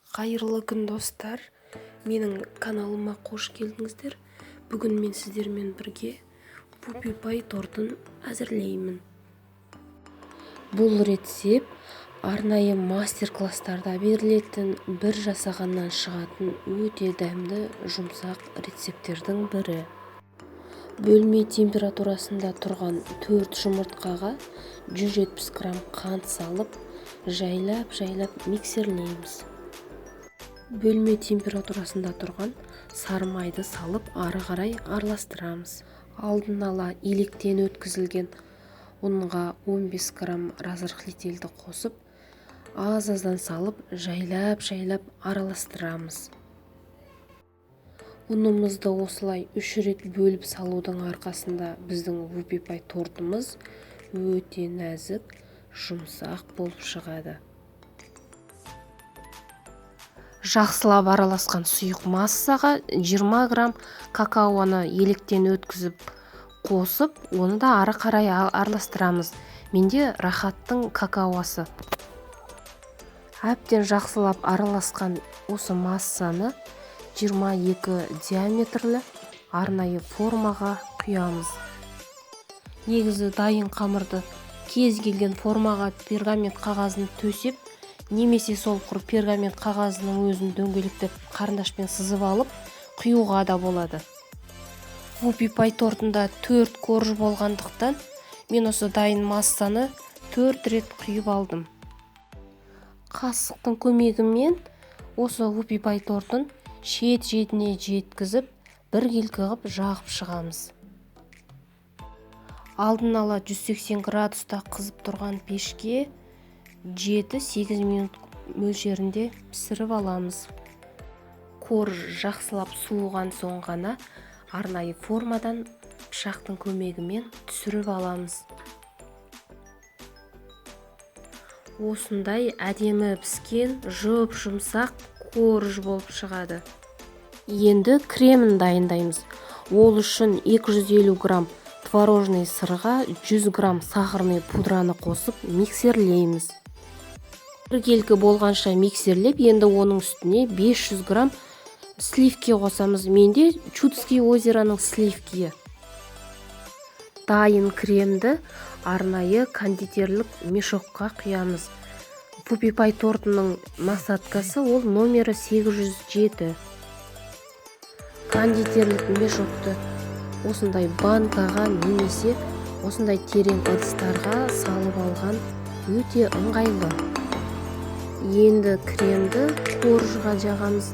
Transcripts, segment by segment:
Қайырлы күн достар, менің каналыма қош келдіңіздер. Бүгін мен сіздермен бірге пупи пай тортын әзірлеймін. Бұл рецепт арнайы мастер-класстарда берілетін, бір жасағаннан шығатын өте дәмді жұмсақ рецепттердің бірі. Бөлме температурасында тұрған 4 жұмыртқаға 170 грамм қант салып, жайлап миксерлейміз. Бөлме температурасында тұрған сары майды салып, ары қарай араластырамыз. Алдын ала електен өткізілген ұнға 15 грамм разрыхлительді қосып, аз-аздан салып, жайлап араластырамыз. Ұнымызды осылай 3 рет бөліп салудың арқасында біздің пупи пай тортымыз өте нәзік, жұмсақ болып шығады. Жақсылап араласқан сұйық массаға 20 грамм какаоны електен өткізіп қосып, оны да ары қарай араластырамыз. Менде рахаттың какаосы. Әбден жақсылап араласқан осы массаны 22 диаметрлі арнайы формаға құямыз. Негізі дайын қамырды кез келген формаға пергамент қағазын төсеп, немесе сол құр пергамент қағазының өзін дөңгелектеп қарындашпен сызып алып, құюға да болады. Пупи пай тортында 4 корж болғандықтан, мен осы дайын массаны 4 рет құйып алдым. Қасықтың көмегімен осы пупи пай тортын шет-шетіне жеткізіп, бір келкі қылып жағып шығамыз. Алдын ала 180 градуста қызып тұрған пешке 7-8 минут мөлшерінде пісіріп аламыз. Корж жақсылап суыған соң ғана арнайы формадан пышақтың көмегімен түсіріп аламыз. Осындай әдемі піскен жұп-жұмсақ корж болып шығады. Енді кремін дайындаймыз. Ол үшін 250 грамм творожный сырға 100 грамм сахарный пудраны қосып миксерлейміз. Бір келкі болғанша миксерлеп, енді оның үстіне 500 грамм сливки қосамыз. Менде Чудский озероның сливкиі. Дайын кремді арнайы кондитерлік мешокқа құямыз. Пупи пай тортының насадкасы ол номері 807. Кондитерлік мешокты осындай банкаға немесе осындай терең ыдыстарға салып алған өте ыңғайлы. Енді кремді коржға жағамыз.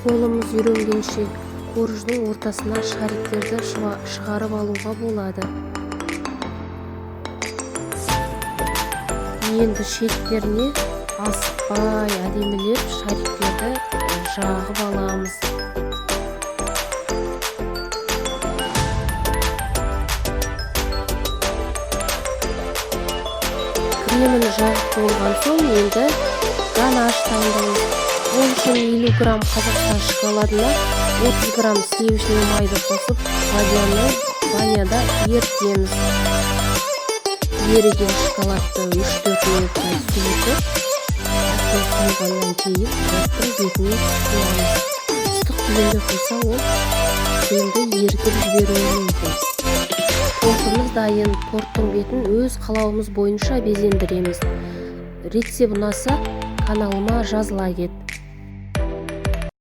Қолымыз үйренгенше корждың ортасына шариктерді шығарып алуға болады. Енді шеттеріне асықпай әдемілеп шариктерді жағып аламыз. Кремін жағып болған соң енді ганаш дайындаймыз. Ол үшін 50 грамм Қазақстан шоколадына 30 грамм сливочный майды қосып, ванияда ерітеміз. Еріген шоколадты 3-4 минутқа суытып, құйғаннан кейін торттың бетіне құямыз. Ыстық күйінде құйса, ол енді ерітіп жіберуі мүмкін. Тортымыз дайын. Торттың бетін өз қалауымыз бойынша безендіреміз. Рецепт ұнаса, каналыма жазыла кет.